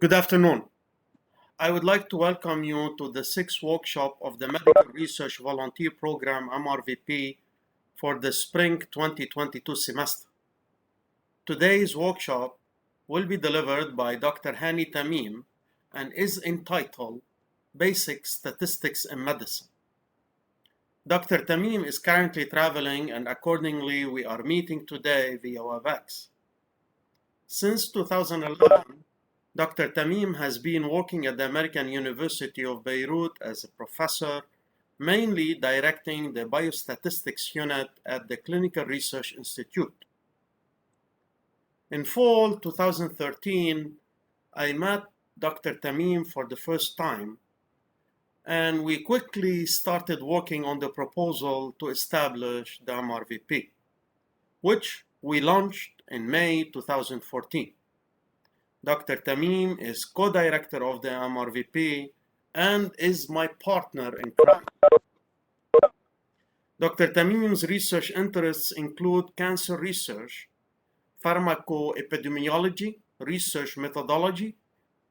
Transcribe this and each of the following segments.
Good afternoon. I would like to welcome you to the sixth workshop of the Medical Research Volunteer Program MRVP for the Spring 2022 semester. Today's workshop will be delivered by Dr. Hani Tamim and is entitled Basic Statistics in Medicine. Dr. Tamim is currently traveling, and accordingly we are meeting today via WebEx. Since 2011, Dr. Tamim has been working at the American University of Beirut as a professor, mainly directing the Biostatistics unit at the Clinical Research Institute. In fall 2013, I met Dr. Tamim for the first time, and we quickly started working on the proposal to establish the MRVP, which we launched in May 2014. Dr. Tamim is co-director of the MRVP and is my partner in crime. Dr. Tamim's research interests include cancer research, pharmacoepidemiology, research methodology,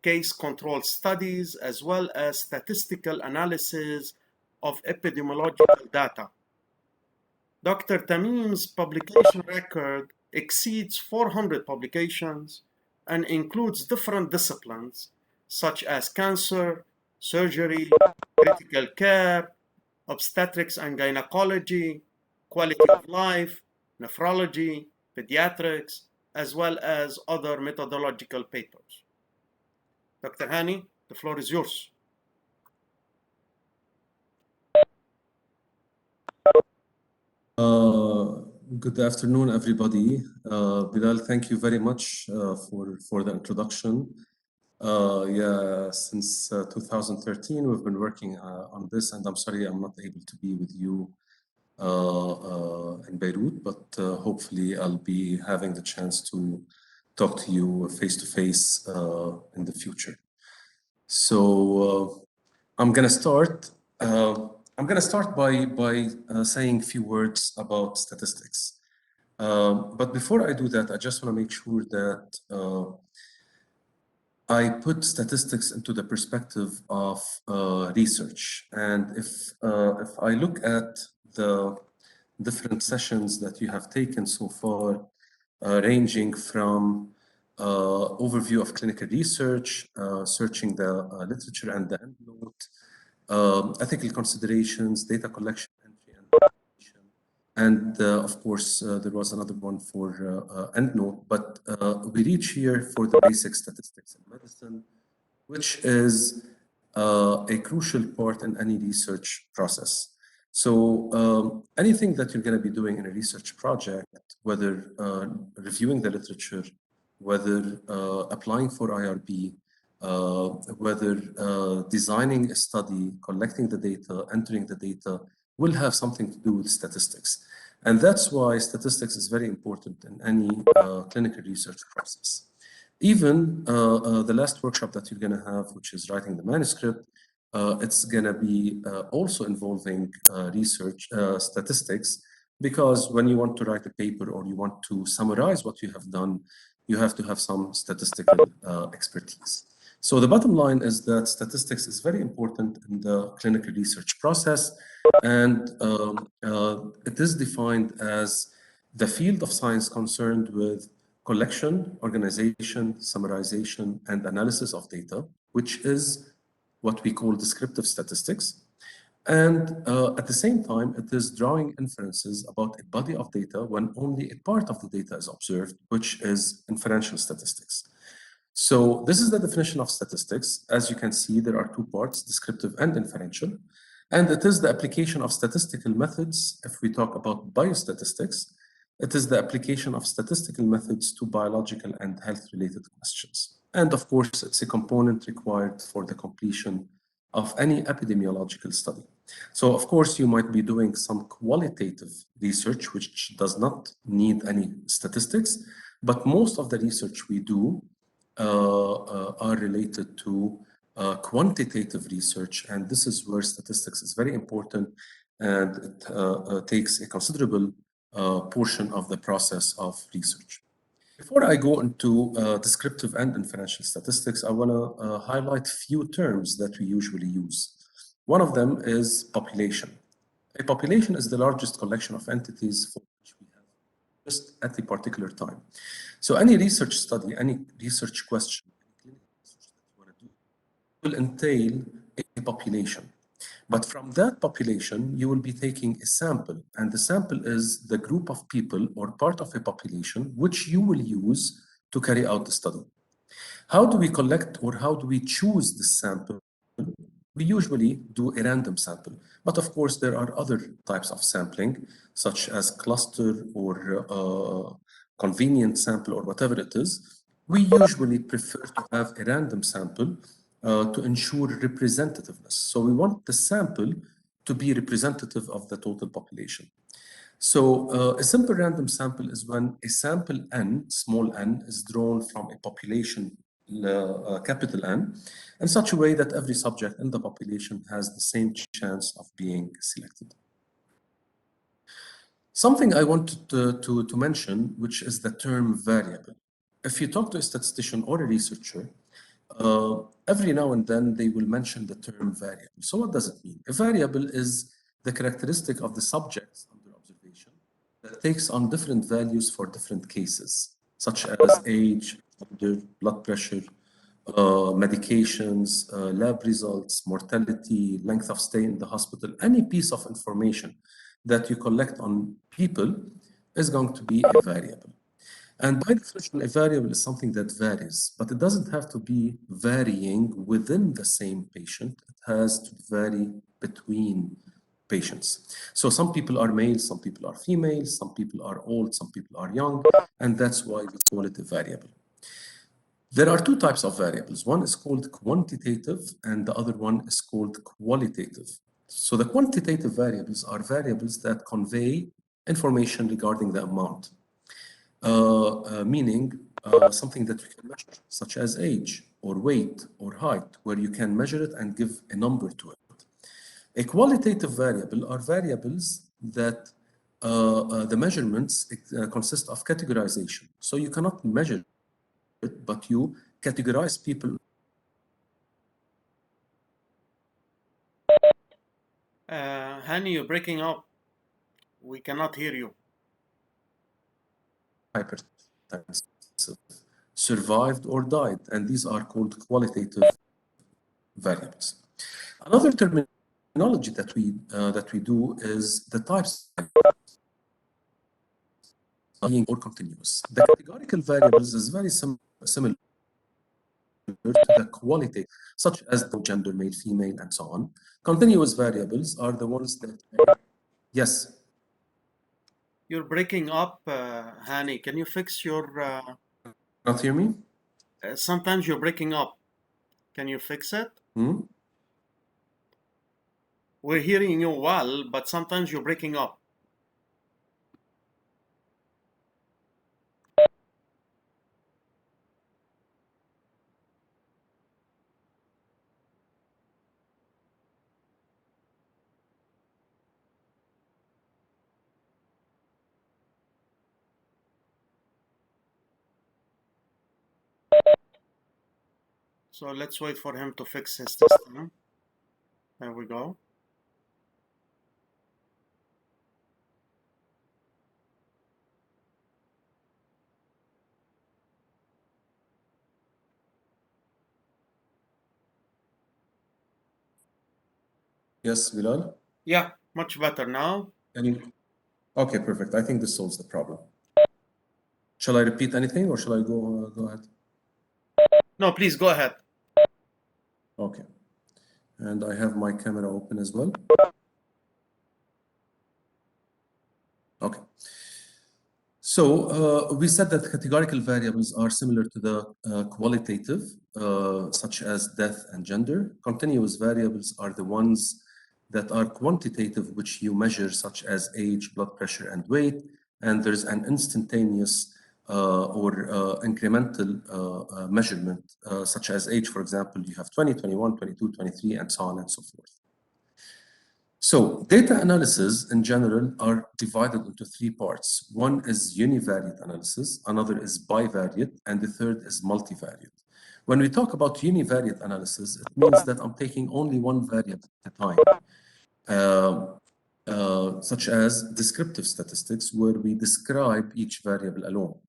case control studies, as well as statistical analysis of epidemiological data. Dr. Tamim's publication record exceeds 400 publications and includes different disciplines such as cancer, surgery, critical care, obstetrics and gynecology, quality of life, nephrology, pediatrics, as well as other methodological papers. Dr. Hani, the floor is yours. Good afternoon, everybody. Bilal, thank you very much for the introduction. Since 2013, we've been working on this, and I'm sorry I'm not able to be with you in Beirut, but hopefully I'll be having the chance to talk to you face-to-face in the future. So I'm gonna start by saying a few words about statistics. But before I do that, I just want to make sure that I put statistics into the perspective of research. And if I look at the different sessions that you have taken so far, ranging from overview of clinical research, searching the literature and the endnote, ethical considerations, data collection, entry, and validation. And of course, there was another one for endnote, but we reach here for the basic statistics in medicine, which is a crucial part in any research process. So anything that you're going to be doing in a research project, whether reviewing the literature, whether applying for IRB, whether designing a study, collecting the data, entering the data, will have something to do with statistics. And that's why statistics is very important in any clinical research process. Even the last workshop that you're going to have, which is writing the manuscript, it's going to be also involving research statistics, because when you want to write a paper or you want to summarize what you have done, you have to have some statistical expertise. So the bottom line is that statistics is very important in the clinical research process, and it is defined as the field of science concerned with collection, organization, summarization, and analysis of data, which is what we call descriptive statistics. And at the same time, it is drawing inferences about a body of data when only a part of the data is observed, which is inferential statistics. So this is the definition of statistics. As you can see, there are two parts, descriptive and inferential. And it is the application of statistical methods. If we talk about biostatistics, it is the application of statistical methods to biological and health-related questions. And of course, it's a component required for the completion of any epidemiological study. So of course, you might be doing some qualitative research, which does not need any statistics, but most of the research we do are related to quantitative research, and this is where statistics is very important, and it takes a considerable portion of the process of research. Before I go into descriptive and inferential statistics, I want to highlight few terms that we usually use. One of them is population. A population is the largest collection of entities for which we have just at a particular time. So any research study, any research question, any clinical research that you want to do will entail a population. But from that population, you will be taking a sample, and the sample is the group of people or part of a population which you will use to carry out the study. How do we collect or how do we choose this sample? We usually do a random sample, but of course there are other types of sampling, such as cluster or convenient sample or whatever it is. We usually prefer to have a random sample to ensure representativeness. So we want the sample to be representative of the total population. So a simple random sample is when a sample n, small n, is drawn from a population capital N in such a way that every subject in the population has the same chance of being selected. Something I wanted to mention, which is the term variable. If you talk to a statistician or a researcher, every now and then they will mention the term variable. So what does it mean? A variable is the characteristic of the subject under observation that takes on different values for different cases, such as age, gender, blood pressure, medications, lab results, mortality, length of stay in the hospital. Any piece of information that you collect on people is going to be a variable. And by definition, a variable is something that varies, but it doesn't have to be varying within the same patient. It has to vary between patients. So some people are male, some people are female, some people are old, some people are young, and that's why we call it a variable. There are two types of variables. One is called quantitative, and the other one is called qualitative. So the quantitative variables are variables that convey information regarding the amount. Meaning something that we can measure, such as age or weight or height, where you can measure it and give a number to it. A qualitative variable are variables that the measurements consist of categorization. So you cannot measure it, but you categorize people. Hani, you're breaking up. We cannot hear you. Hypertensive, survived or died, and these are called qualitative variables. Another terminology that we do is the types being or continuous. The categorical variables is very similar to the qualitative, such as the gender, male, female, and so on. Continuous variables are the ones that yes. You're breaking up, Hani. Can you fix your? Not hear me? Sometimes you're breaking up. Can you fix it? We're hearing you well, but sometimes you're breaking up. So let's wait for him to fix his system. There we go. Yes, Bilal? Yeah, much better now. Okay, perfect. I think this solves the problem. Shall I repeat anything or shall I go ahead? No, please go ahead. Okay. And I have my camera open as well. Okay. So we said that categorical variables are similar to the qualitative, such as death and gender. Continuous variables are the ones that are quantitative, which you measure, such as age, blood pressure, and weight. And there's an instantaneous or incremental measurement, such as age, for example, you have 20, 21, 22, 23, and so on and so forth. So data analysis in general are divided into three parts. One is univariate analysis, another is bivariate, and the third is multivariate. When we talk about univariate analysis, it means that I'm taking only one variable at a time, such as descriptive statistics, where we describe each variable alone.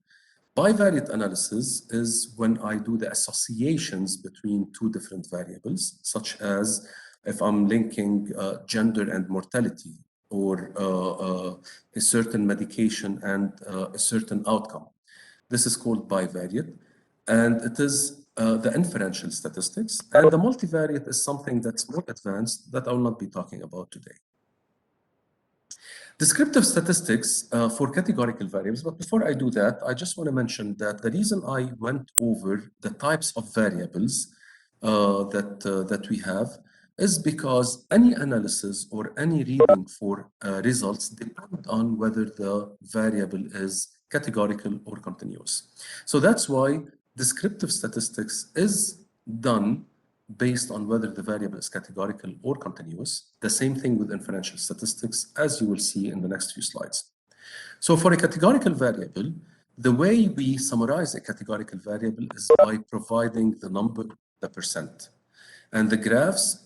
Bivariate analysis is when I do the associations between two different variables, such as if I'm linking gender and mortality, or a certain medication and a certain outcome. This is called bivariate, and it is the inferential statistics. And the multivariate is something that's more advanced that I will not be talking about today. Descriptive statistics for categorical variables, but before I do that, I just want to mention that the reason I went over the types of variables that we have is because any analysis or any reading for results depend on whether the variable is categorical or continuous. So that's why descriptive statistics is done based on whether the variable is categorical or continuous. The same thing with inferential statistics, as you will see in the next few slides. So for a categorical variable, the way we summarize a categorical variable is by providing the number, the percent. And the graphs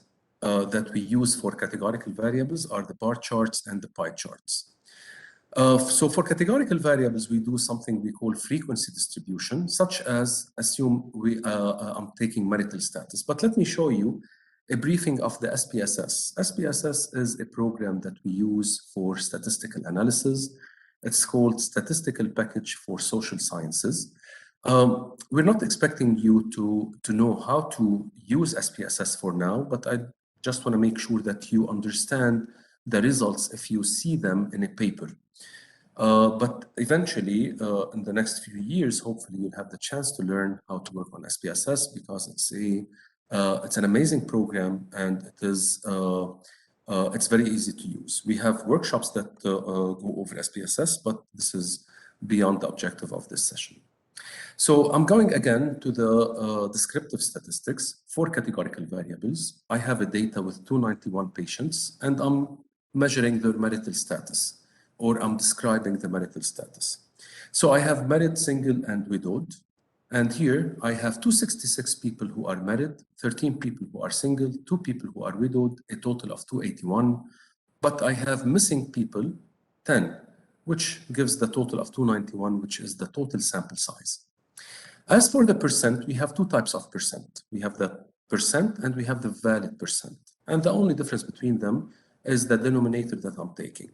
that we use for categorical variables are the bar charts and the pie charts. So for categorical variables, we do something we call frequency distribution, such as assume I'm taking marital status. But let me show you a briefing of the SPSS. SPSS is a program that we use for statistical analysis. It's called Statistical Package for Social Sciences. We're not expecting you to know how to use SPSS for now, but I just want to make sure that you understand the results if you see them in a paper. But eventually, in the next few years, hopefully you'll have the chance to learn how to work on SPSS, because it's an amazing program, and it's very easy to use. We have workshops that go over SPSS, but this is beyond the objective of this session. So I'm going again to the descriptive statistics for categorical variables. I have a data with 291 patients, and I'm measuring their marital status, or I'm describing the marital status. So I have married, single, and widowed. And here I have 266 people who are married, 13 people who are single, 2 people who are widowed, a total of 281. But I have missing people, 10, which gives the total of 291, which is the total sample size. As for the percent, we have two types of percent. We have the percent and we have the valid percent. And the only difference between them is the denominator that I'm taking.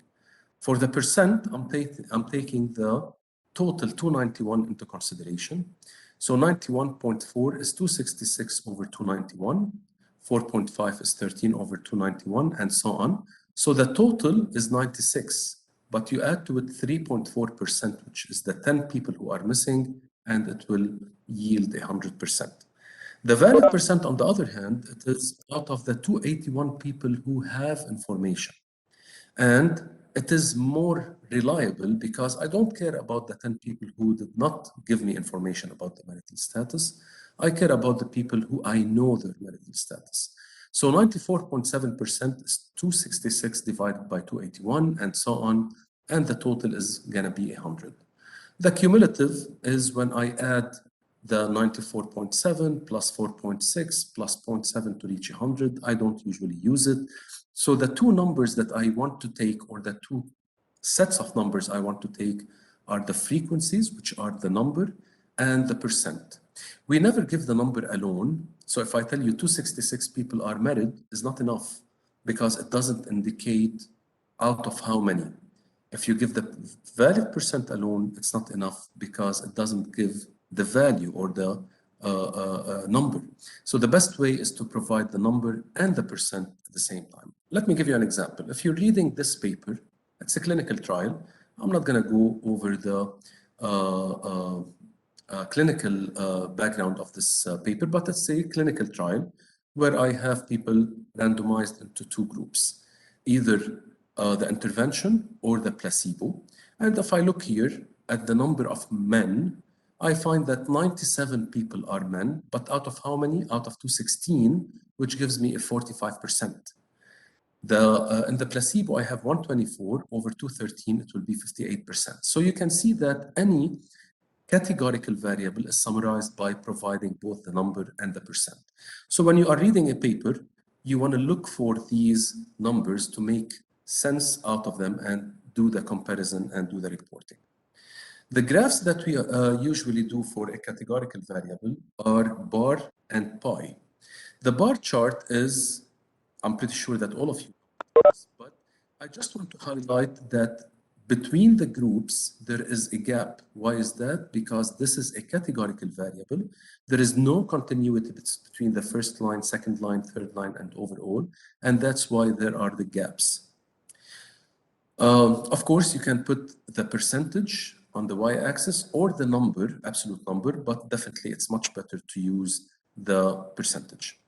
For the percent, I'm taking the total 291 into consideration. So 91.4 is 266 over 291. 4.5 is 13 over 291, and so on. So the total is 96, but you add to it 3.4%, which is the 10 people who are missing, and it will yield 100%. The valid percent, on the other hand, it is out of the 281 people who have information. And it is more reliable because I don't care about the 10 people who did not give me information about the marital status. I care about the people who I know their marital status. So 94.7% is 266 divided by 281, and so on, and the total is going to be 100. The cumulative is when I add the 94.7 plus 4.6 plus 0.7 to reach 100. I don't usually use it. So the two numbers that I want to take, or the two sets of numbers I want to take, are the frequencies, which are the number, and the percent. We never give the number alone. So if I tell you 266 people are married, is not enough, because it doesn't indicate out of how many. If you give the valid percent alone, it's not enough, because it doesn't give the value or the number. So the best way is to provide the number and the percent at the same time. Let me give you an example. If you're reading this paper, it's a clinical trial. I'm not going to go over the clinical background of this paper, but it's a clinical trial where I have people randomized into two groups, either the intervention or the placebo. And if I look here at the number of men, I find that 97 people are men, but out of how many? Out of 216, which gives me a 45%. In the placebo, I have 124 over 213, it will be 58%. So you can see that any categorical variable is summarized by providing both the number and the percent. So when you are reading a paper, you want to look for these numbers to make sense out of them and do the comparison and do the reporting. The graphs that we usually do for a categorical variable are bar and pi. The bar chart is, I'm pretty sure that all of you know this, but I just want to highlight that between the groups, there is a gap. Why is that? Because this is a categorical variable. There is no continuity between the first line, second line, third line, and overall, and that's why there are the gaps. Of course, you can put the percentage on the y-axis or the number, absolute number, but definitely it's much better to use the percentage.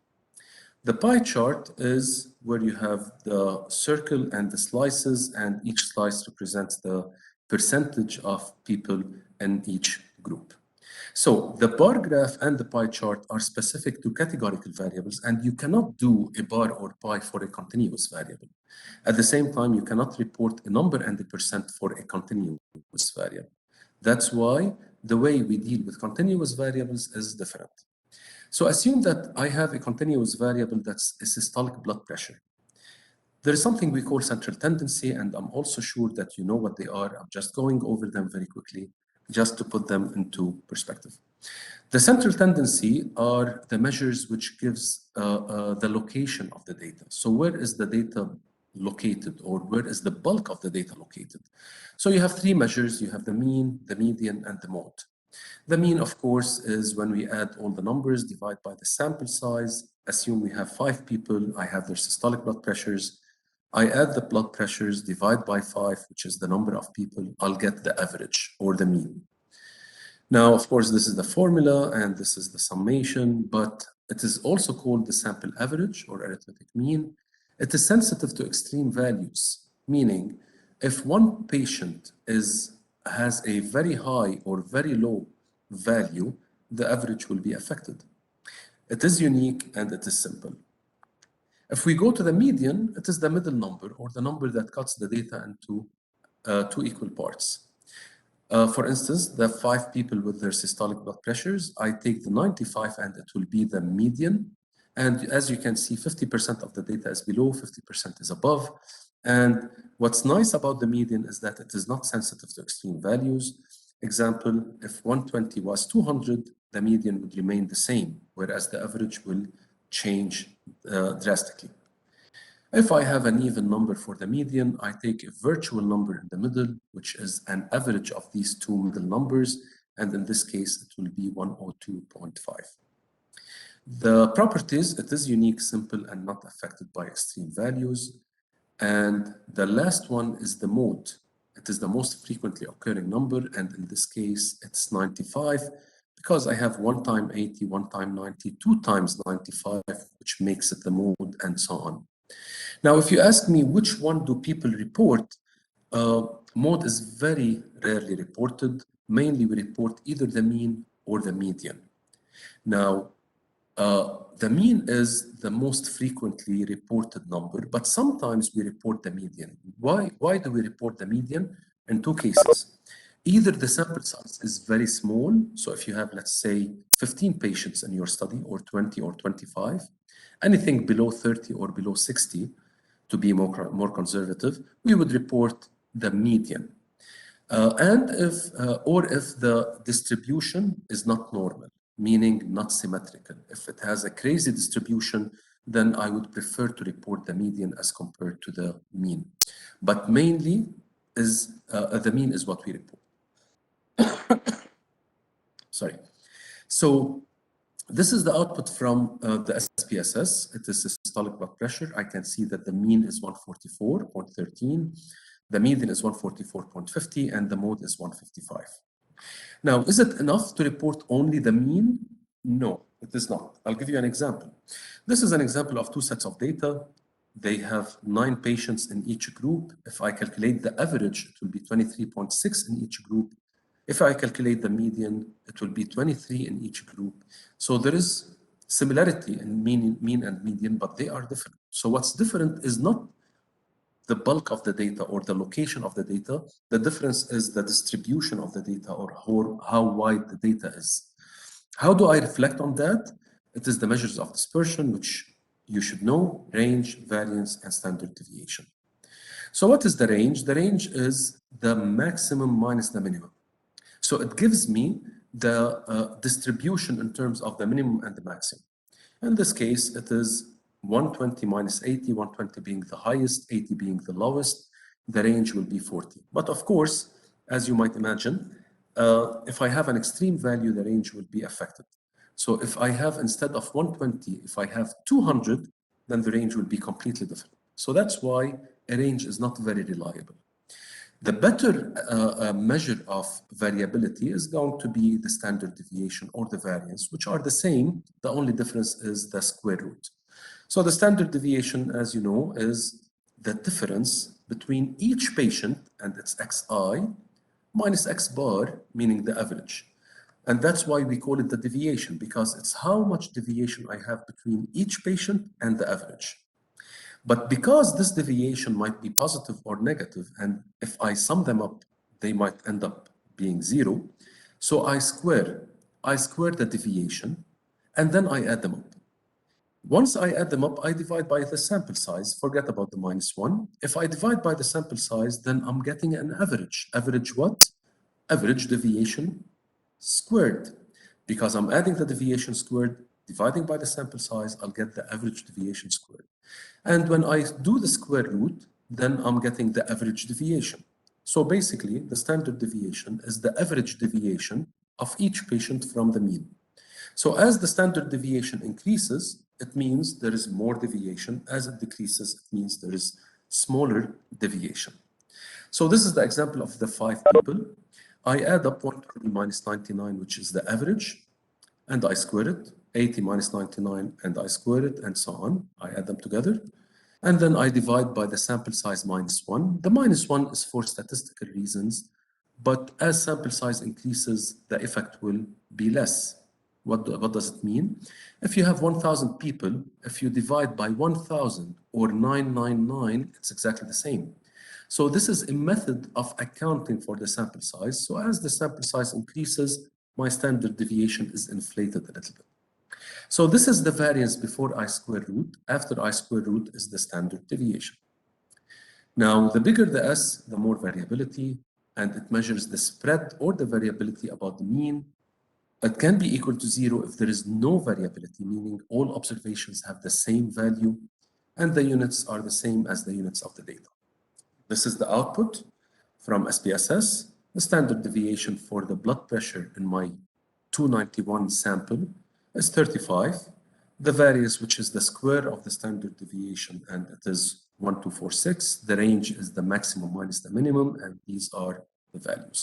The pie chart is where you have the circle and the slices, and each slice represents the percentage of people in each group. So the bar graph and the pie chart are specific to categorical variables, and you cannot do a bar or pie for a continuous variable. At the same time, you cannot report a number and a percent for a continuous variable. That's why the way we deal with continuous variables is different. So assume that I have a continuous variable that's a systolic blood pressure. There is something we call central tendency, and I'm also sure that you know what they are. I'm just going over them very quickly, just to put them into perspective. The central tendency are the measures which gives the location of the data. So where is the data located, or where is the bulk of the data located? So you have three measures. You have the mean, the median, and the mode. The mean, of course, is when we add all the numbers, divide by the sample size. Assume we have 5 people. I have their systolic blood pressures. I add the blood pressures, divide by 5, which is the number of people. I'll get the average or the mean. Now, of course, this is the formula and this is the summation, but it is also called the sample average or arithmetic mean. It is sensitive to extreme values, meaning if one patient has a very high or very low value, the average will be affected. It is unique and it is simple. If we go to the median, it is the middle number or the number that cuts the data into 2 equal parts. For instance, the 5 people with their systolic blood pressures, I take the 95 and it will be the median. And as you can see, 50% of the data is below, 50% is above. And what's nice about the median is that it is not sensitive to extreme values. Example, if 120 was 200, the median would remain the same, whereas the average will change drastically. If I have an even number for the median, I take a virtual number in the middle, which is an average of these 2 middle numbers, and in this case, it will be 102.5. The properties, it is unique, simple, and not affected by extreme values. And the last one is the mode. It is the most frequently occurring number, and in this case, it's 95, because I have 1 time 80, 1 time 90, 2 times 95, which makes it the mode, and so on. Now, if you ask me which one do people report, mode is very rarely reported. Mainly, we report either the mean or the median. Now, the mean is the most frequently reported number, but sometimes we report the median. Why do we report the median? In 2 cases. Either the sample size is very small, so if you have, let's say, 15 patients in your study, or 20 or 25, anything below 30 or below 60, to be more conservative, we would report the median. If the distribution is not normal, meaning not symmetrical. If it has a crazy distribution, then I would prefer to report the median as compared to the mean. But mainly, the mean is what we report. Sorry. So this is the output from the SPSS. It is systolic blood pressure. I can see that the mean is 144.13, the median is 144.50, and the mode is 155. Now, is it enough to report only the mean? No, it is not. I'll give you an example. This is an example of 2 sets of data. They have 9 patients in each group. If I calculate the average, it will be 23.6 in each group. If I calculate the median, it will be 23 in each group. So there is similarity in mean and median, but they are different. So what's different is not the bulk of the data or the location of the data. The difference is the distribution of the data or how wide the data is. How do I reflect on that? It is the measures of dispersion, which you should know: range, variance, and standard deviation. So what is the range? The range is the maximum minus the minimum. So it gives me the distribution in terms of the minimum and the maximum. In this case, it is 120 minus 80, 120 being the highest, 80 being the lowest. The range will be 40. But of course, as you might imagine, if I have an extreme value, the range will be affected. So if I have, instead of 120, if I have 200, then the range will be completely different. So that's why a range is not very reliable. The better measure of variability is going to be the standard deviation or the variance, which are the same. The only difference is the square root. So the standard deviation, as you know, is the difference between each patient and its xi minus x bar, meaning the average. And that's why we call it the deviation, because it's how much deviation I have between each patient and the average. But because this deviation might be positive or negative, and if I sum them up, they might end up being zero. So I square the deviation, and then I add them up. Once I add them up, I divide by the sample size. Forget about the -1. If I divide by the sample size, then I'm getting an average. Average what? Average deviation squared. Because I'm adding the deviation squared, dividing by the sample size, I'll get the average deviation squared. And when I do the square root, then I'm getting the average deviation. So basically, the standard deviation is the average deviation of each patient from the mean. So as the standard deviation increases, it means there is more deviation. As it decreases, it means there is smaller deviation. So this is the example of the 5 people. I add up 120 minus 99, which is the average, and I square it. 80 minus 99, and I square it, and so on. I add them together. And then I divide by the sample size -1. The -1 is for statistical reasons, but as sample size increases, the effect will be less. What does it mean? If you have 1,000 people, if you divide by 1,000 or 999, it's exactly the same. So this is a method of accounting for the sample size. So as the sample size increases, my standard deviation is inflated a little bit. So this is the variance before I square root. After I square root is the standard deviation. Now, the bigger the S, the more variability, and it measures the spread or the variability about the mean. It can be equal to 0 if there is no variability, meaning all observations have the same value and the units are the same as the units of the data. This is the output from SPSS. The standard deviation for the blood pressure in my 291 sample is 35. The variance, which is the square of the standard deviation, and it is 1246. The range is the maximum minus the minimum, and these are the values.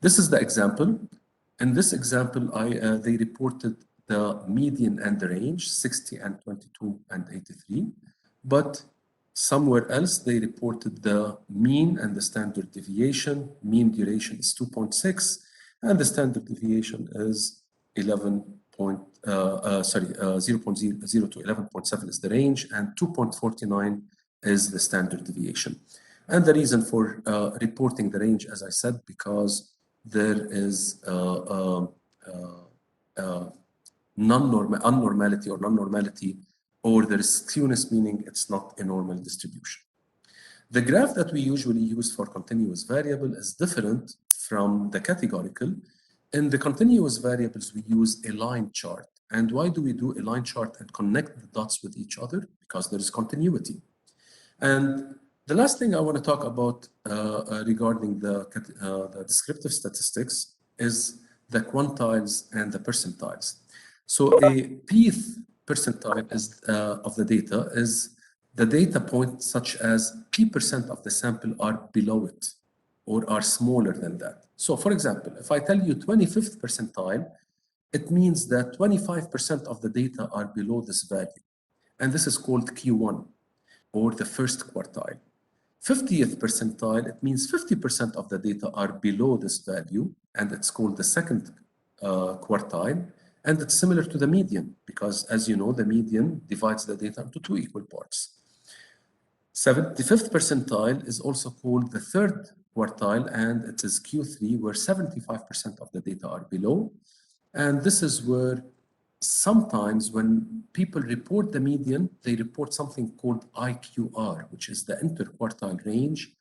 This is the example. In this example, they reported the median and the range, 60 and 22 and 83. But somewhere else, they reported the mean and the standard deviation. Mean duration is 2.6, and the standard deviation is 0.0 to 11.7 is the range, and 2.49 is the standard deviation. And the reason for reporting the range, as I said, because there is abnormality or non-normality, or there is skewness, meaning it's not a normal distribution. The graph that we usually use for continuous variable is different from the categorical. In the continuous variables, we use a line chart. And why do we do a line chart and connect the dots with each other? Because there is continuity. And the last thing I want to talk about regarding the descriptive statistics is the quantiles and the percentiles. So a pth percentile is, of the data is the data point such as p% of the sample are below it or are smaller than that. So for example, if I tell you 25th percentile, it means that 25% of the data are below this value. And this is called Q1 or the first quartile. 50th percentile, it means 50% of the data are below this value, and it's called the second quartile. And it's similar to the median because, as you know, the median divides the data into two equal parts. 75th percentile is also called the third quartile, and it is Q3, where 75% of the data are below. And this is where sometimes when people report the median, they report something called IQR, which is the interquartile range,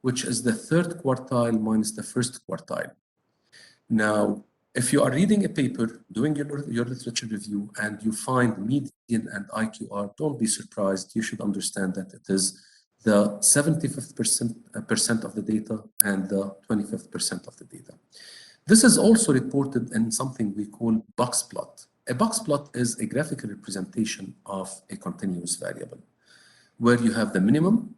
which is the third quartile minus the first quartile. Now, if you are reading a paper, doing your literature review, and you find median and IQR, don't be surprised. You should understand that it is the 75th percent of the data and the 25th percent of the data. This is also reported in something we call box plot. A box plot is a graphical representation of a continuous variable, where you have the minimum,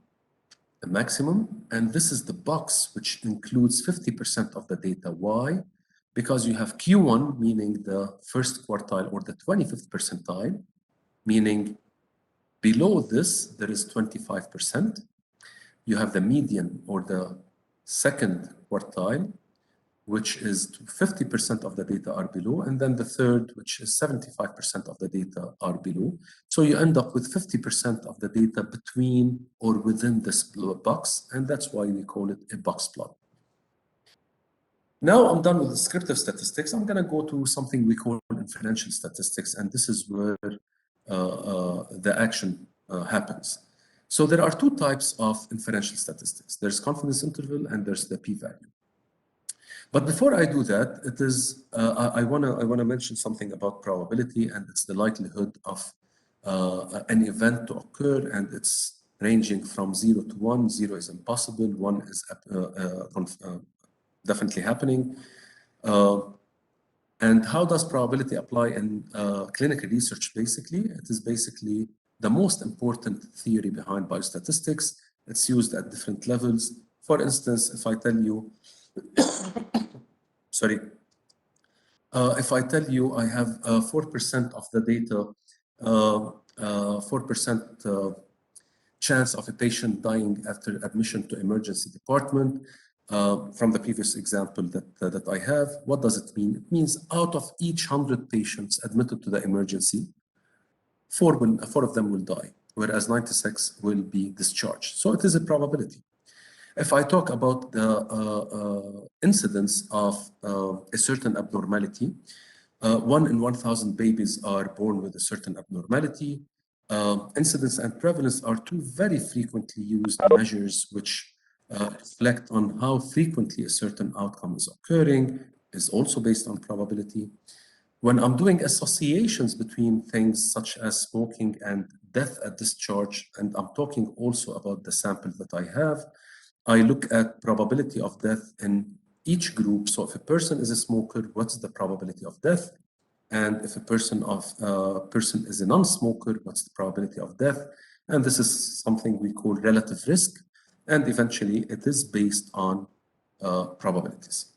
the maximum, and this is the box which includes 50% of the data. Why? Because you have Q1, meaning the first quartile, or the 25th percentile, meaning below this, there is 25%. You have the median, or the second quartile, which is 50% of the data are below, and then the third, which is 75% of the data are below. So you end up with 50% of the data between or within this box, and that's why we call it a box plot. Now I'm done with descriptive statistics. I'm going to go to something we call inferential statistics, and this is where the action happens. So there are two types of inferential statistics. There's confidence interval and there's the p-value. But before I do that, it is I want to mention something about probability, and it's the likelihood of an event to occur, and it's ranging from 0 to 1. 0 is impossible, 1 is definitely happening. And how does probability apply in clinical research? Basically, it is basically the most important theory behind biostatistics. It's used at different levels. For instance, if I tell you, sorry, if I tell you I have 4% of the data, 4% chance of a patient dying after admission to emergency department, from the previous example that I have, what does it mean? It means out of each 100 patients admitted to the emergency, 4 of them will die, whereas 96 will be discharged. So it is a probability. If I talk about the incidence of a certain abnormality, 1 in 1,000 babies are born with a certain abnormality. Incidence and prevalence are two very frequently used measures which reflect on how frequently a certain outcome is occurring, is also based on probability. When I'm doing associations between things such as smoking and death at discharge, and I'm talking also about the sample that I have, I look at probability of death in each group. So if a person is a smoker, what's the probability of death? And if a person is a non-smoker, what's the probability of death? And this is something we call relative risk. And eventually, it is based on probabilities.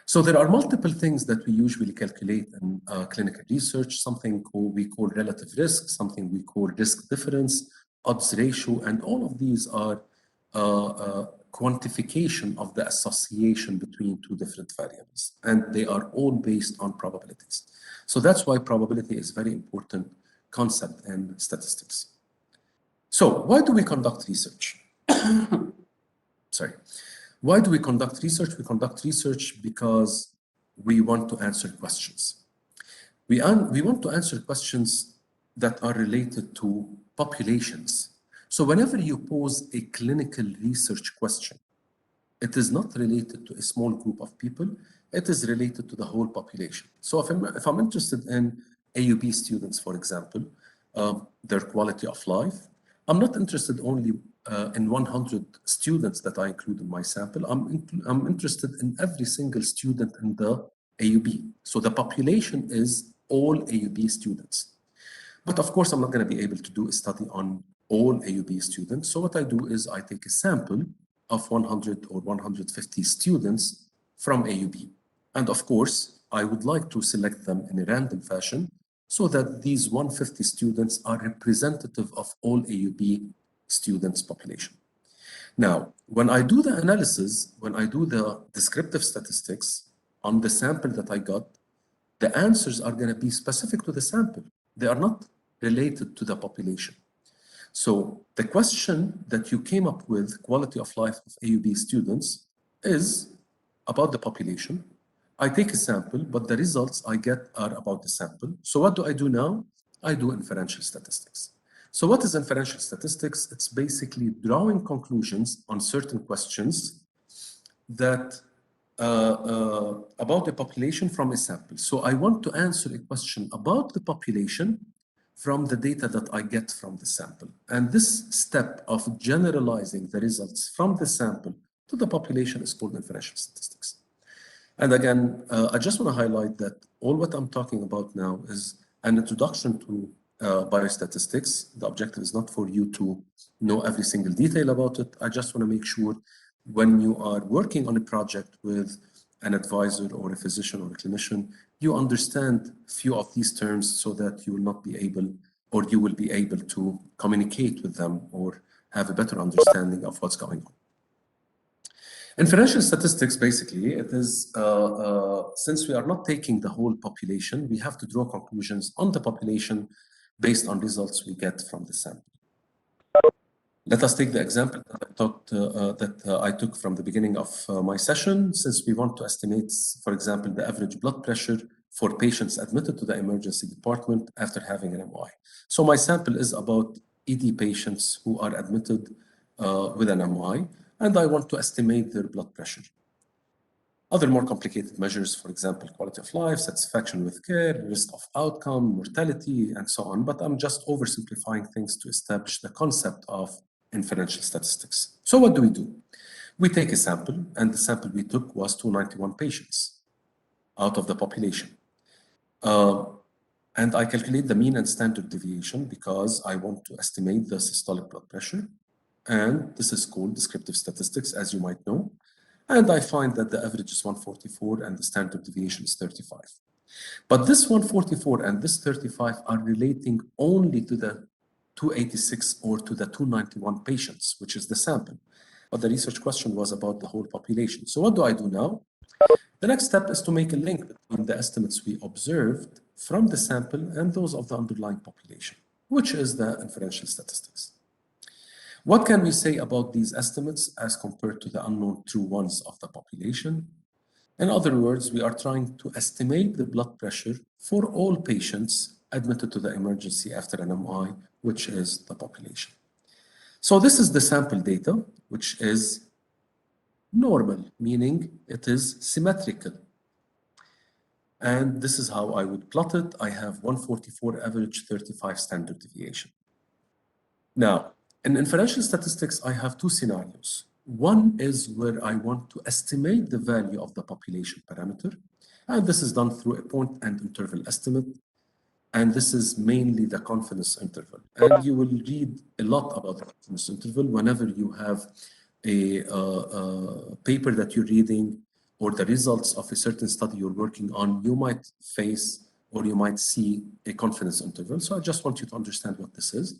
So there are multiple things that we usually calculate in clinical research, something we call relative risk, something we call risk difference, odds ratio, and all of these are quantification of the association between two different variables, and they are all based on probabilities. So that's why probability is a very important concept in statistics. So why do we conduct research? Sorry. Why do we conduct research? We conduct research because we want to answer questions. We want to answer questions that are related to populations. So whenever you pose a clinical research question, it is not related to a small group of people, it is related to the whole population. So if I'm interested in AUB students, for example, their quality of life, I'm not interested only in 100 students that I include in my sample. I'm interested in every single student in the AUB. So the population is all AUB students. But of course, I'm not going to be able to do a study on all AUB students. So what I do is I take a sample of 100 or 150 students from AUB. And of course, I would like to select them in a random fashion so that these 150 students are representative of all AUB students' population. Now, when I do the analysis, when I do the descriptive statistics on the sample that I got, the answers are going to be specific to the sample. They are not related to the population. So the question that you came up with, quality of life of AUB students, is about the population. I take a sample, but the results I get are about the sample. So what do I do now? I do inferential statistics. So what is inferential statistics? It's basically drawing conclusions on certain questions that about the population from a sample. So I want to answer a question about the population from the data that I get from the sample. And this step of generalizing the results from the sample to the population is called inferential statistics. And again, I just want to highlight that all what I'm talking about now is an introduction to biostatistics. The objective is not for you to know every single detail about it. I just want to make sure when you are working on a project with an advisor or a physician or a clinician, you understand a few of these terms so that you will not be able, or you will be able to communicate with them or have a better understanding of what's going on. Inferential statistics, basically, it is, since we are not taking the whole population, we have to draw conclusions on the population based on results we get from the sample. Let us take the example that I took from the beginning of my session, since we want to estimate, for example, the average blood pressure for patients admitted to the emergency department after having an MI. So my sample is about ED patients who are admitted with an MI, and I want to estimate their blood pressure. Other more complicated measures, for example, quality of life, satisfaction with care, risk of outcome, mortality, and so on. But I'm just oversimplifying things to establish the concept of inferential statistics. So what do? We take a sample, and the sample we took was 291 patients out of the population. And I calculate the mean and standard deviation because I want to estimate the systolic blood pressure. And this is called descriptive statistics, as you might know. And I find that the average is 144 and the standard deviation is 35. But this 144 and this 35 are relating only to the 286 or to the 291 patients, which is the sample. But the research question was about the whole population. So what do I do now? The next step is to make a link between the estimates we observed from the sample and those of the underlying population, which is the inferential statistics. What can we say about these estimates as compared to the unknown true ones of the population? In other words, we are trying to estimate the blood pressure for all patients admitted to the emergency after an MI, which is the population. So this is the sample data, which is normal, meaning it is symmetrical. And this is how I would plot it. I have 144 average, 35 standard deviation. Now, in inferential statistics, I have two scenarios. One is where I want to estimate the value of the population parameter, and this is done through a point and interval estimate, and this is mainly the confidence interval. And you will read a lot about the confidence interval whenever you have a paper that you're reading or the results of a certain study you're working on, you might face or you might see a confidence interval. So I just want you to understand what this is.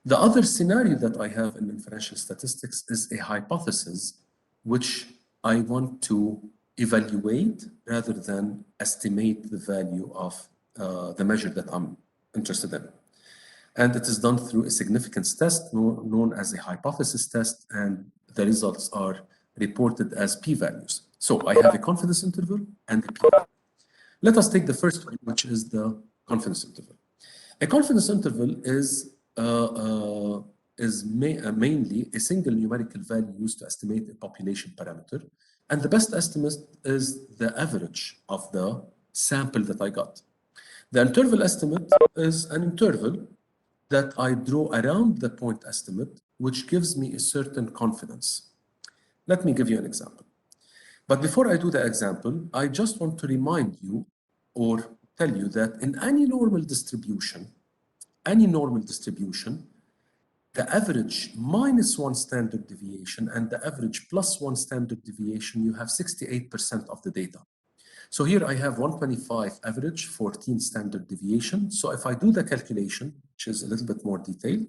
The other scenario that I have in inferential statistics is a hypothesis, which I want to evaluate rather than estimate the value of the measure that I'm interested in. And it is done through a significance test known as a hypothesis test, and the results are reported as p-values. So I have a confidence interval and a p-value. Let us take the first one, which is the confidence interval. A confidence interval is mainly a single numerical value used to estimate a population parameter. And the best estimate is the average of the sample that I got. The interval estimate is an interval that I draw around the point estimate, which gives me a certain confidence. Let me give you an example. But before I do the example, I just want to remind you or tell you that in any normal distribution, the average minus one standard deviation and the average plus one standard deviation, you have 68% of the data. So here I have 125 average, 14 standard deviation. So if I do the calculation, which is a little bit more detailed,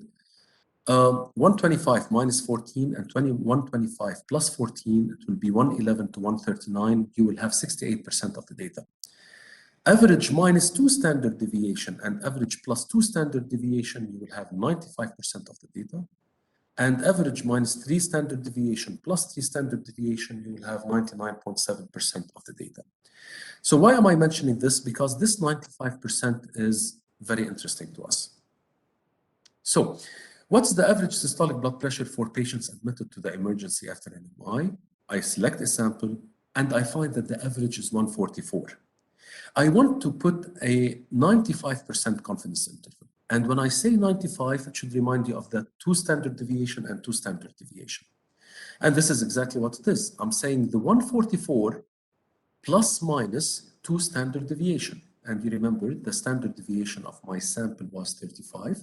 125 minus 14 and 125 plus 14, it will be 111 to 139. You will have 68% of the data. Average minus 2 standard deviation and average plus 2 standard deviation, you will have 95% of the data. And average minus 3 standard deviation plus 3 standard deviation, you will have 99.7% of the data. So why am I mentioning this? Because this 95% is very interesting to us. So what's the average systolic blood pressure for patients admitted to the emergency after an MI? I select a sample and I find that the average is 144. I want to put a 95% confidence interval. And when I say 95, it should remind you of that 2 standard deviation and 2 standard deviation. And this is exactly what it is. I'm saying the 144 plus minus 2 standard deviation. And you remember the standard deviation of my sample was 35.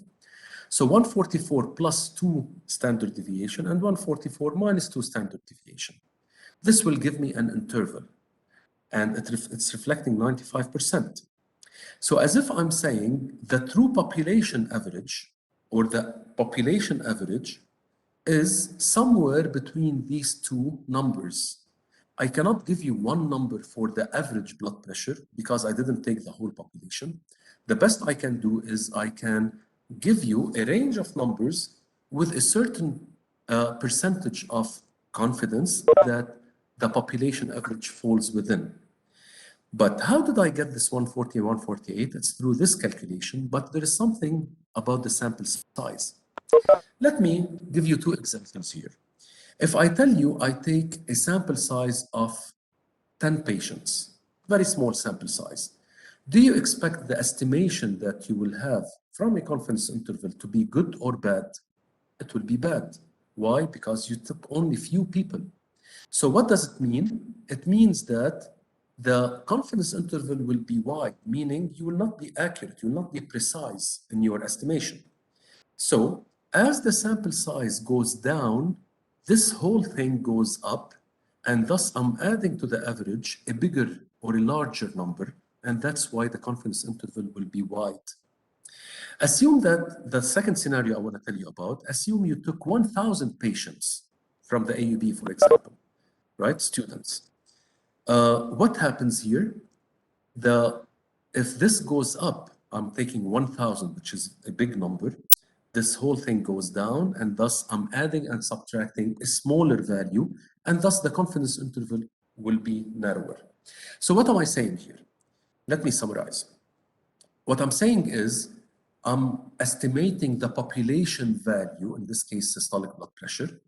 So 144 plus 2 standard deviation and 144 minus 2 standard deviation. This will give me an interval. And it's reflecting 95%. So as if I'm saying the true population average or the population average is somewhere between these two numbers. I cannot give you one number for the average blood pressure because I didn't take the whole population. The best I can do is I can give you a range of numbers with a certain percentage of confidence that the population average falls within. But how did I get this 140 and 148? It's through this calculation, but there is something about the sample size. Let me give you 2 examples here. If I tell you I take a sample size of 10 patients, very small sample size, do you expect the estimation that you will have from a confidence interval to be good or bad? It will be bad. Why? Because you took only few people. So what does it mean? It means that the confidence interval will be wide, meaning you will not be accurate, you will not be precise in your estimation. So as the sample size goes down, this whole thing goes up, and thus I'm adding to the average a bigger or a larger number, and that's why the confidence interval will be wide. Assume that the second scenario I want to tell you about, assume you took 1,000 patients from the AUB, for example, right, students. What happens here? If this goes up, I'm taking 1,000, which is a big number, this whole thing goes down, and thus I'm adding and subtracting a smaller value, and thus the confidence interval will be narrower. So what am I saying here? Let me summarize. What I'm saying is I'm estimating the population value, in this case systolic blood pressure.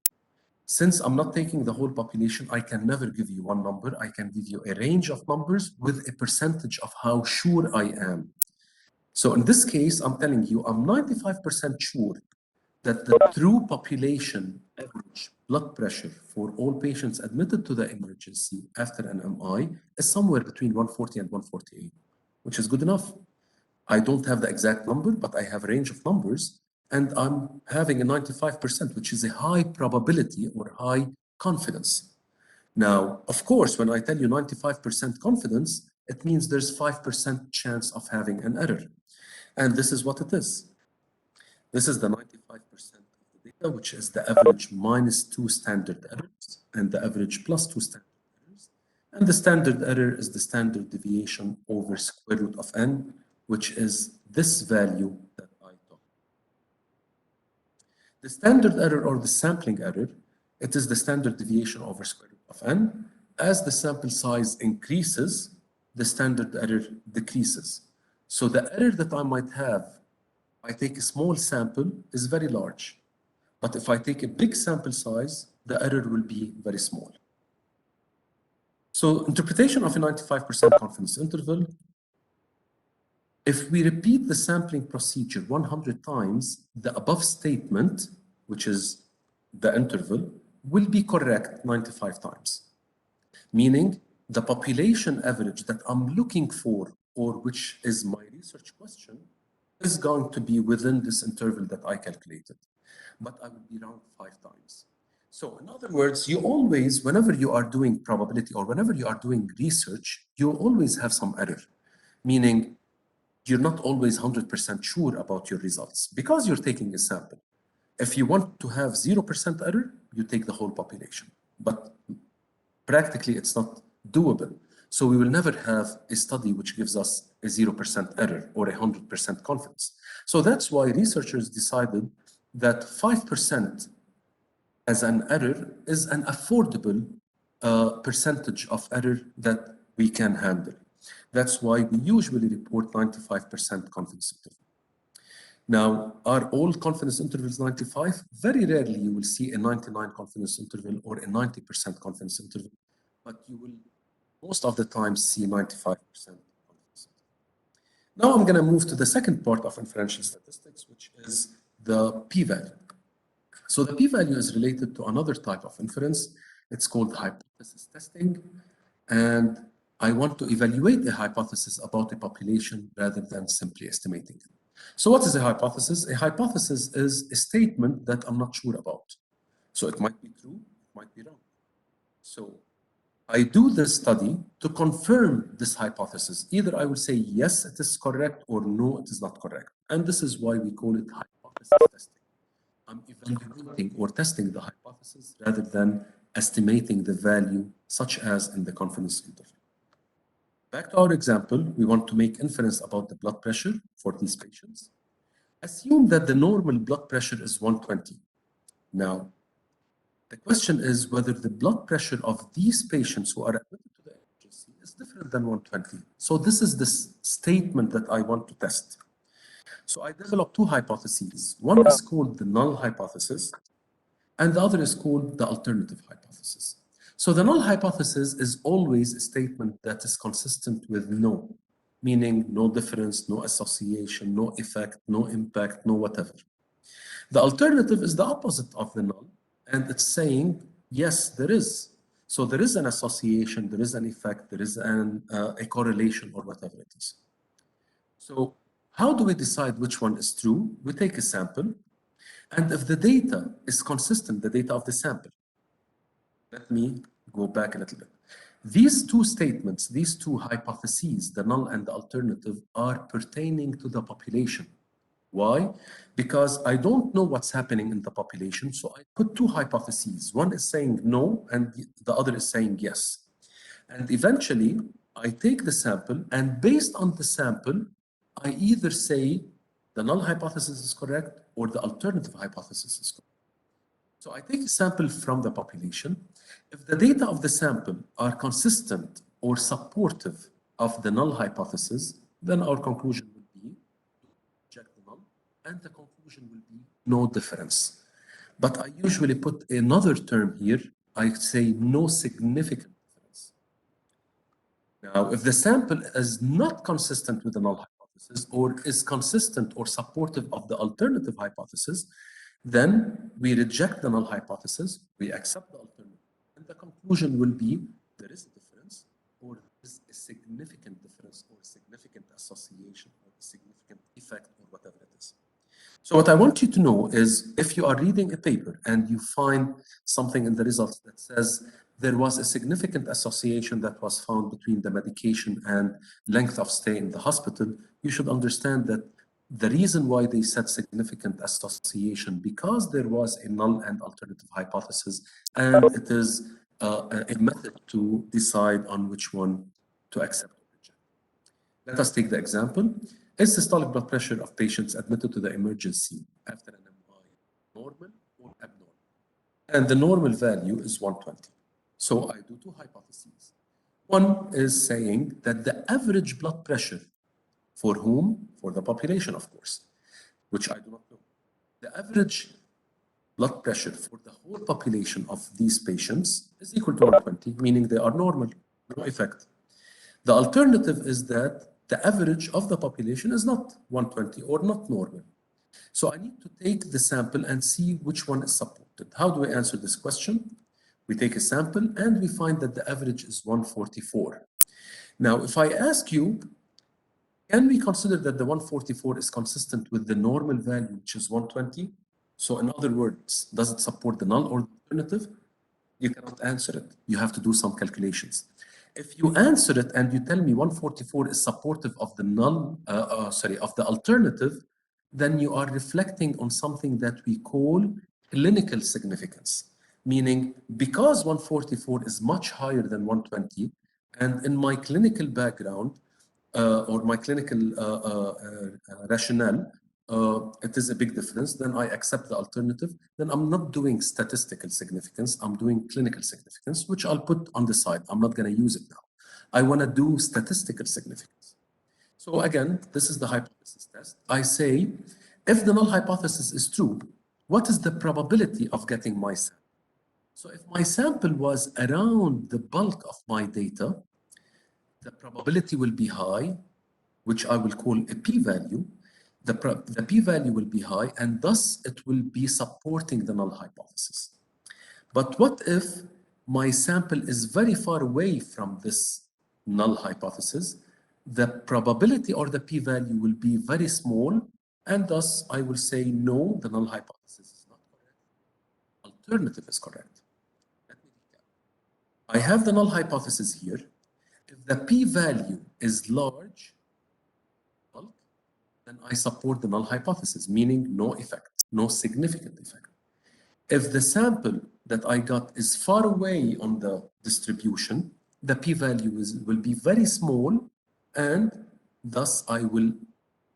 Since I'm not taking the whole population, I can never give you one number. I can give you a range of numbers with a percentage of how sure I am. So in this case, I'm telling you, I'm 95% sure that the true population average blood pressure for all patients admitted to the emergency after an MI is somewhere between 140 and 148, which is good enough. I don't have the exact number, but I have a range of numbers, and I'm having a 95%, which is a high probability or high confidence. Now, of course, when I tell you 95% confidence, it means there's 5% chance of having an error. And this is what it is. This is the 95% of the data, which is the average minus 2 standard errors and the average plus 2 standard errors. And the standard error is the standard deviation over square root of n, which is this value that I took. The standard error or the sampling error, it is the standard deviation over square root of n. As the sample size increases, the standard error decreases. So the error that I might have, I take a small sample, is very large. But if I take a big sample size, the error will be very small. So interpretation of a 95% confidence interval, if we repeat the sampling procedure 100 times, the above statement, which is the interval, will be correct 95 times. Meaning the population average that I'm looking for, or which is my research question, is going to be within this interval that I calculated, but I will be wrong 5 times. So in other words, you always, whenever you are doing probability or whenever you are doing research, you always have some error, meaning you're not always 100% sure about your results because you're taking a sample. If you want to have 0% error, you take the whole population, but practically it's not doable So we will never have a study which gives us a 0% error or 100% confidence. So that's why researchers decided that 5% as an error is an affordable percentage of error that we can handle. That's why we usually report 95% confidence interval. Now, are all confidence intervals 95? Very rarely you will see a 99 confidence interval or a 90% confidence interval, but you will most of the time see 95% confidence interval. Now I'm going to move to the second part of inferential statistics, which is the p-value. So the p-value is related to another type of inference. It's called hypothesis testing. And I want to evaluate a hypothesis about a population rather than simply estimating it. So what is a hypothesis? A hypothesis is a statement that I'm not sure about. So it might be true, it might be wrong. So I do this study to confirm this hypothesis. Either I will say, yes, it is correct, or no, it is not correct. And this is why we call it hypothesis testing. I'm evaluating or testing the hypothesis rather than estimating the value, such as in the confidence interval. Back to our example, we want to make inference about the blood pressure for these patients. Assume that the normal blood pressure is 120. Now, the question is whether the blood pressure of these patients who are admitted to the emergency is different than 120. So this is the statement that I want to test. So I developed two hypotheses. One is called the null hypothesis, and the other is called the alternative hypothesis. So the null hypothesis is always a statement that is consistent with no, meaning no difference, no association, no effect, no impact, no whatever. The alternative is the opposite of the null, and it's saying, yes, there is. So there is an association, there is an effect, there is a correlation or whatever it is. So how do we decide which one is true? We take a sample, and if the data is consistent, the data of the sample, let me go back a little bit. These two statements, these two hypotheses, the null and the alternative, are pertaining to the population. Why? Because I don't know what's happening in the population, so I put two hypotheses. One is saying no, and the other is saying yes. And eventually, I take the sample, and based on the sample, I either say the null hypothesis is correct or the alternative hypothesis is correct. So I take a sample from the population. If the data of the sample are consistent or supportive of the null hypothesis, then our conclusion will be reject the null, and the conclusion will be no difference. But I usually put another term here. I say no significant difference. Now, if the sample is not consistent with the null hypothesis or is consistent or supportive of the alternative hypothesis, then we reject the null hypothesis, we accept the alternative, and the conclusion will be there is a difference, or there is a significant difference, or a significant association, or a significant effect, or whatever it is. So what I want you to know is if you are reading a paper and you find something in the results that says there was a significant association that was found between the medication and length of stay in the hospital, you should understand that the reason why they said significant association because there was a null and alternative hypothesis, and it is a method to decide on which one to accept or reject. Let us take the example. Is systolic blood pressure of patients admitted to the emergency after an MRI normal or abnormal? And the normal value is 120. So I do two hypotheses. One is saying that the average blood pressure for whom? For the population, of course, which I do not know. The average blood pressure for the whole population of these patients is equal to 120, meaning they are normal, no effect. The alternative is that the average of the population is not 120 or not normal. So I need to take the sample and see which one is supported. How do we answer this question? We take a sample and we find that the average is 144. Now, if I ask you, can we consider that the 144 is consistent with the normal value, which is 120? So in other words, does it support the null or the alternative? You cannot answer it. You have to do some calculations. If you answer it and you tell me 144 is supportive of the of the alternative, then you are reflecting on something that we call clinical significance. Meaning, because 144 is much higher than 120, And in my clinical background, or my clinical rationale, it is a big difference. Then I accept the alternative. Then I'm not doing statistical significance. I'm doing clinical significance, which I'll put on the side. I'm not going to use it now. I want to do statistical significance. So again, this is the hypothesis test. I say, if the null hypothesis is true, what is the probability of getting my sample? So if my sample was around the bulk of my data, the probability will be high, which I will call a p-value. The p-value will be high, and thus it will be supporting the null hypothesis. But what if my sample is very far away from this null hypothesis? The probability or the p-value will be very small, and thus I will say, no, the null hypothesis is not correct. Alternative is correct. Let me recap. I have the null hypothesis here. If the p-value is large, then I support the null hypothesis, meaning no effect, no significant effect. If the sample that I got is far away on the distribution, the p-value will be very small, and thus I will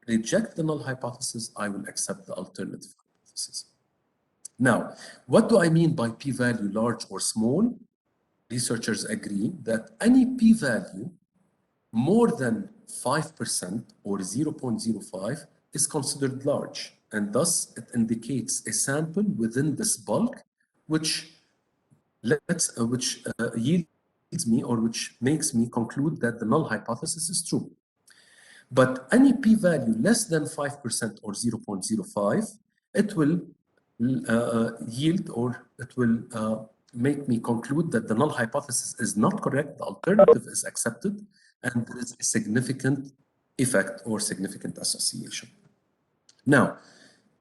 reject the null hypothesis. I will accept the alternative hypothesis. Now, what do I mean by p-value large or small? Researchers agree that any p-value more than 5% or 0.05 is considered large, and thus it indicates a sample within this bulk, which yields me, or which makes me conclude that the null hypothesis is true. But any p-value less than 5% or 0.05, it will yield, or it will make me conclude that the null hypothesis is not correct, the alternative is accepted, and there is a significant effect or significant association. Now,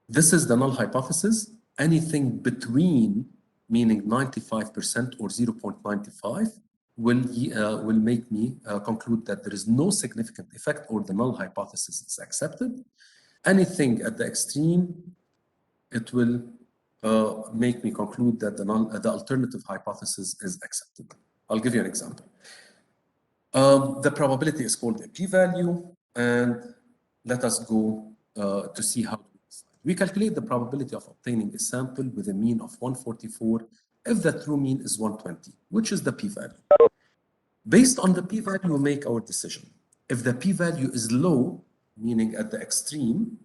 this is the null hypothesis. Anything between, meaning 95% or 0.95, will make me conclude that there is no significant effect, or the null hypothesis is accepted. Anything at the extreme, it will make me conclude that the alternative hypothesis is accepted. I'll give you an example. The probability is called a p-value, and let us go to see how to decide. We calculate the probability of obtaining a sample with a mean of 144 if the true mean is 120, which is the p-value. Based on the p-value, we make our decision. If the p-value is low, meaning at the extreme,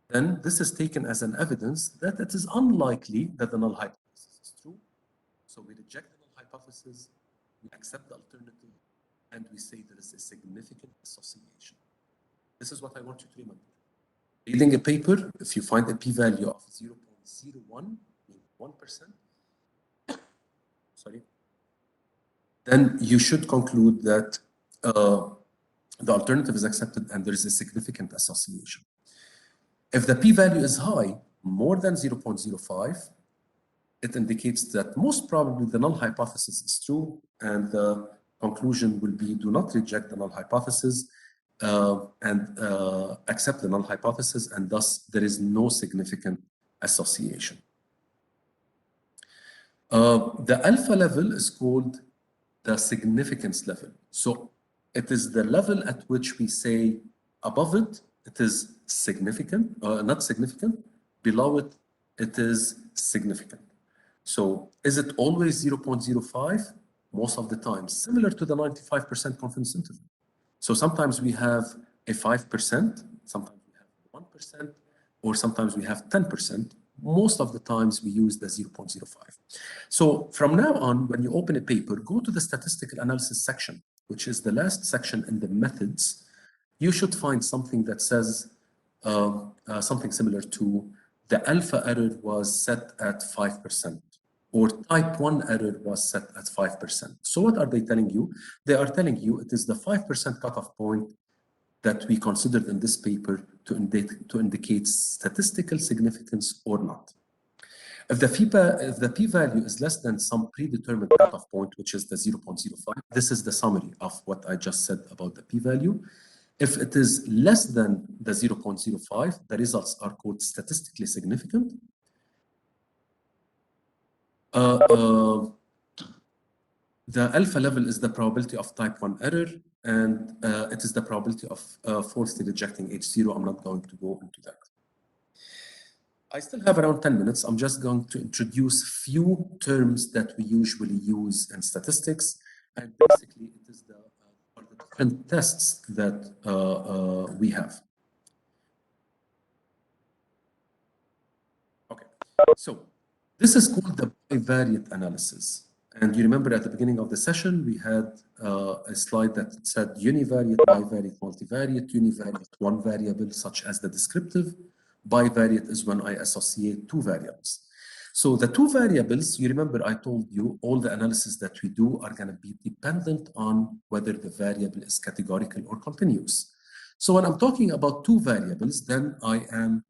then this is taken as an evidence that it is unlikely that the null hypothesis is true. So we reject the null hypothesis, we accept the alternative, and we say there is a significant association. This is what I want you to remember. Reading a paper, if you find a p-value of 0.01, meaning 1%, then you should conclude that the alternative is accepted and there is a significant association. If the p-value is high, more than 0.05, it indicates that most probably the null hypothesis is true, and the conclusion will be, do not reject the null hypothesis and accept the null hypothesis, and thus there is no significant association. The alpha level is called the significance level. So it is the level at which we say above it, it is significant, not significant. Below it, it is significant. So is it always 0.05? Most of the time, similar to the 95% confidence interval. So sometimes we have a 5%, sometimes we have 1%, or sometimes we have 10%. Most of the times we use the 0.05. So from now on, when you open a paper, go to the statistical analysis section, which is the last section in the methods. You should find something that says something similar to the alpha error was set at 5%, or type 1 error was set at 5%. So what are they telling you? They are telling you it is the 5% cutoff point that we considered in this paper to indicate statistical significance or not. If the p-value is less than some predetermined cutoff point, which is the 0.05, this is the summary of what I just said about the p-value. If it is less than the 0.05, the results are called statistically significant. The alpha level is the probability of type 1 error, and it is the probability of falsely rejecting H0. I'm not going to go into that. I still have around 10 minutes. I'm just going to introduce few terms that we usually use in statistics. And basically, it is the different tests that we have. Okay, so this is called the bivariate analysis. And you remember at the beginning of the session, we had a slide that said univariate, bivariate, multivariate, univariate, one variable, such as the descriptive. Bivariate is when I associate two variables. So the two variables, you remember I told you all the analysis that we do are going to be dependent on whether the variable is categorical or continuous. So when I'm talking about two variables, then I am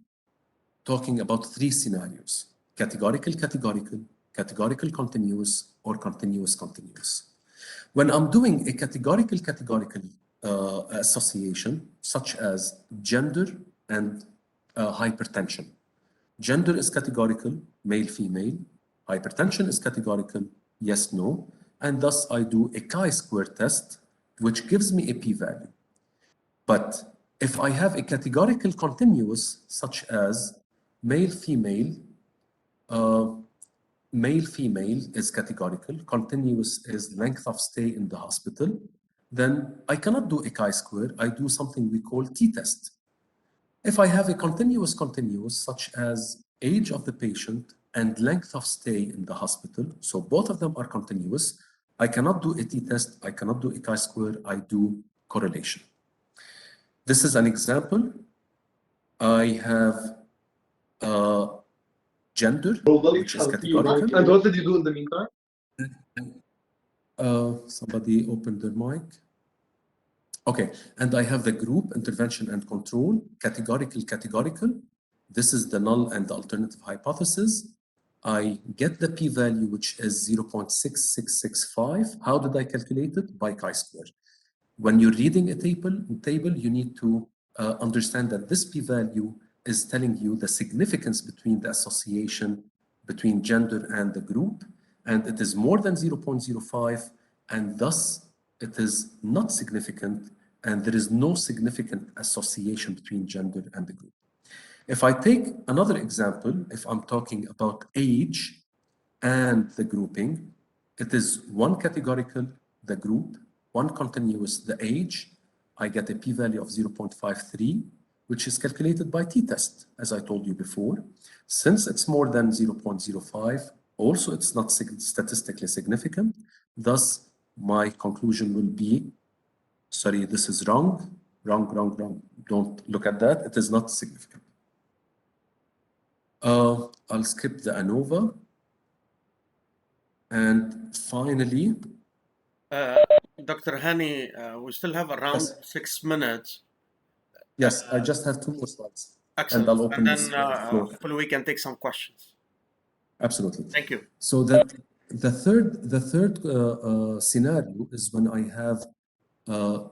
talking about three scenarios: categorical, categorical, categorical continuous, or continuous, continuous. When I'm doing a categorical, categorical association, such as gender and hypertension. Gender is categorical, male, female. Hypertension is categorical, yes, no. And thus I do a chi-square test, which gives me a p-value. But if I have a categorical continuous, such as male, female, male, female is categorical, continuous is length of stay in the hospital, then I cannot do a chi-square. I do something we call t-test. If I have a continuous continuous, such as age of the patient and length of stay in the hospital, so both of them are continuous, I cannot do a t-test, I cannot do a chi-square, I do correlation. This is an example. I have gender, which is categorical. And what did you do in the meantime? Somebody opened their mic. Okay, and I have the group, intervention and control, categorical, categorical. This is the null and the alternative hypothesis. I get the p-value, which is 0.6665. How did I calculate it? By chi-square. When you're reading a table, you need to understand that this p-value is telling you the significance between the association between gender and the group, and it is more than 0.05, and thus it is not significant, and there is no significant association between gender and the group. If I take another example, if I'm talking about age and the grouping, it is one categorical, the group, one continuous, the age. I get a p-value of 0.53, which is calculated by t-test, as I told you before. Since it's more than 0.05, also it's not statistically significant. Thus, my conclusion will be, sorry, this is wrong, wrong. Don't look at that. It is not significant. I'll skip the ANOVA. And finally, Dr. Hani, we still have around 6 minutes. Yes, I just have 2 more slides. Excellent. And I'll open then this floor. hopefully we can take some questions. Absolutely. Thank you. So that the third scenario is when I have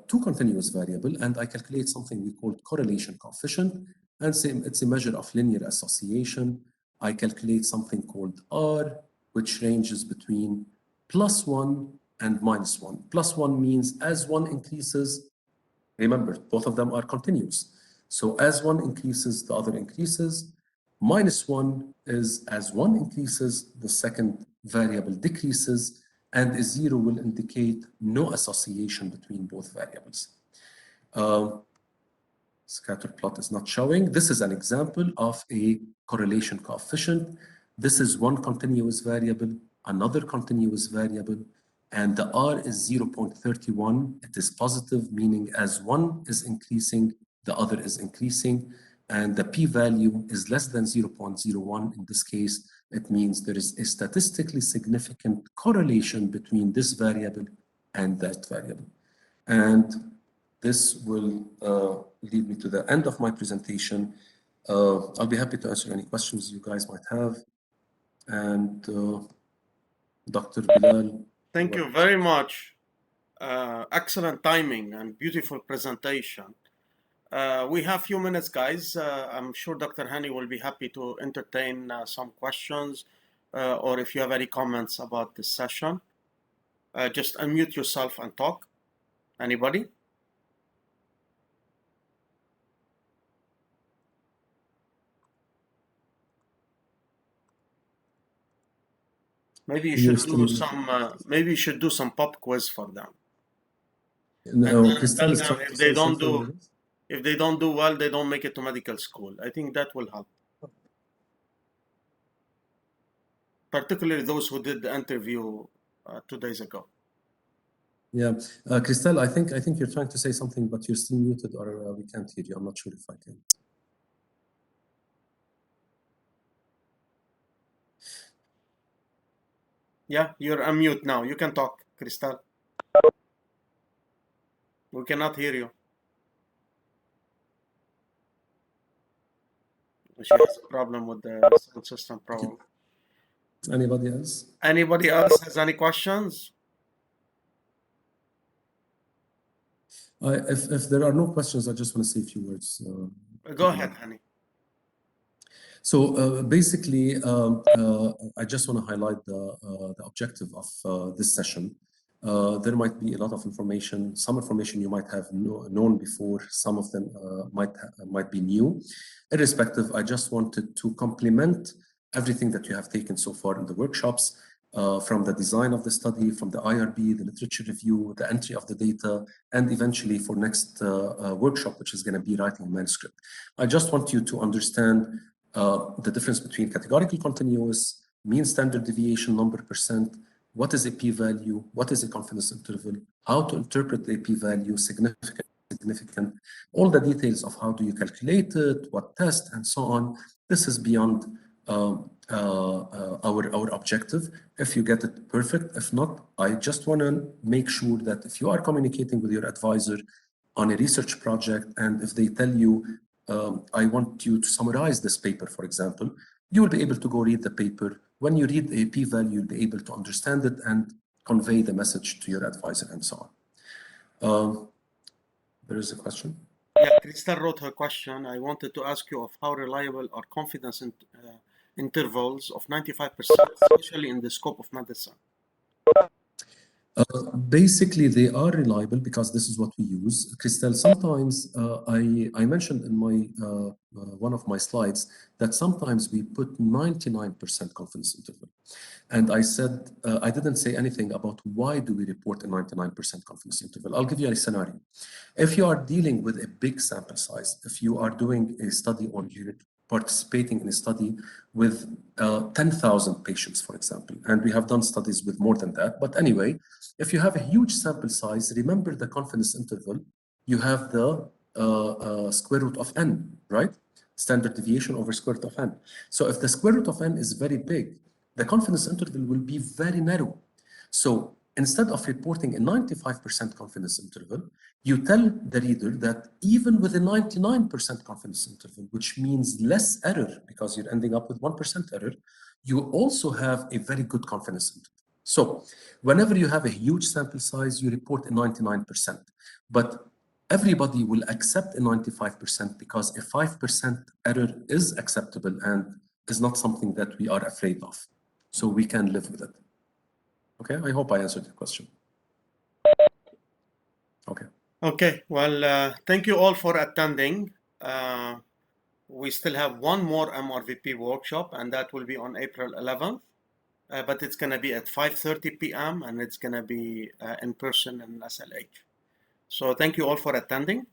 two continuous variable and I calculate something we call correlation coefficient, and it's a measure of linear association. I calculate something called R, which ranges between +1 and -1. +1 means as one increases, remember, both of them are continuous. So as one increases, the other increases. -1 is as one increases, the second variable decreases, and a 0 will indicate no association between both variables. Scatter plot is not showing. This is an example of a correlation coefficient. This is one continuous variable, another continuous variable, and the R is 0.31. It is positive, meaning as one is increasing, the other is increasing, and the p-value is less than 0.01. In this case, it means there is a statistically significant correlation between this variable and that variable. And this will lead me to the end of my presentation. I'll be happy to answer any questions you guys might have. And Dr. Bilal. Thank you very much. Excellent timing and beautiful presentation. We have a few minutes, guys. I'm sure Dr. Hani will be happy to entertain some questions or if you have any comments about this session. Just unmute yourself and talk. Anybody? Maybe you should do some. Maybe you should do some pop quiz for them. No, And then Crystal tell is them trying to if say they don't something. do, if they don't do well, they don't make it to medical school. I think that will help. Particularly those who did the interview 2 days ago. Yeah, Crystal, I think you're trying to say something, but you're still muted, or we can't hear you. I'm not sure if I can. Yeah, you're unmute now. You can talk, Crystal. We cannot hear you. She has a problem with the sound system problem. Anybody else? Anybody else has any questions? If there are no questions, I just want to say a few words. Go ahead, Hani. So basically, I just want to highlight the objective of this session. There might be a lot of information. Some information you might have known before. Some of them might be new. Irrespective, I just wanted to complement everything that you have taken so far in the workshops, from the design of the study, from the IRB, the literature review, the entry of the data, and eventually for next workshop, which is going to be writing a manuscript. I just want you to understand the difference between categorical continuous, mean standard deviation, number percent, what is a p-value, what is a confidence interval, how to interpret the p-value, significant, all the details of how do you calculate it, what test, and so on. This is beyond our objective. If you get it, perfect. If not, I just want to make sure that if you are communicating with your advisor on a research project, and if they tell you, I want you to summarize this paper, for example, you will be able to go read the paper. When you read a p-value, you'll be able to understand it and convey the message to your advisor and so on. There is a question. Yeah, Crystal wrote her question. I wanted to ask you of how reliable are confidence intervals of 95%, especially in the scope of medicine. Basically, they are reliable because this is what we use. Crystal, sometimes I mentioned in my one of my slides that sometimes we put 99% confidence interval. And I said, I didn't say anything about why do we report a 99% confidence interval. I'll give you a scenario. If you are dealing with a big sample size, if you are doing a study or you're participating in a study with 10,000 patients, for example, and we have done studies with more than that. But anyway, if you have a huge sample size, remember the confidence interval, you have the square root of n, right? Standard deviation over square root of n. So if the square root of n is very big, the confidence interval will be very narrow. So instead of reporting a 95% confidence interval, you tell the reader that even with a 99% confidence interval, which means less error because you're ending up with 1% error, you also have a very good confidence interval. So whenever you have a huge sample size, you report a 99%. But everybody will accept a 95% because a 5% error is acceptable and is not something that we are afraid of. So we can live with it. Okay, I hope I answered your question. Okay. Okay, well, thank you all for attending. We still have one more MRVP workshop, and that will be on April 11th. But it's going to be at 5:30 p.m. and it's going to be in person in SLH. So thank you all for attending.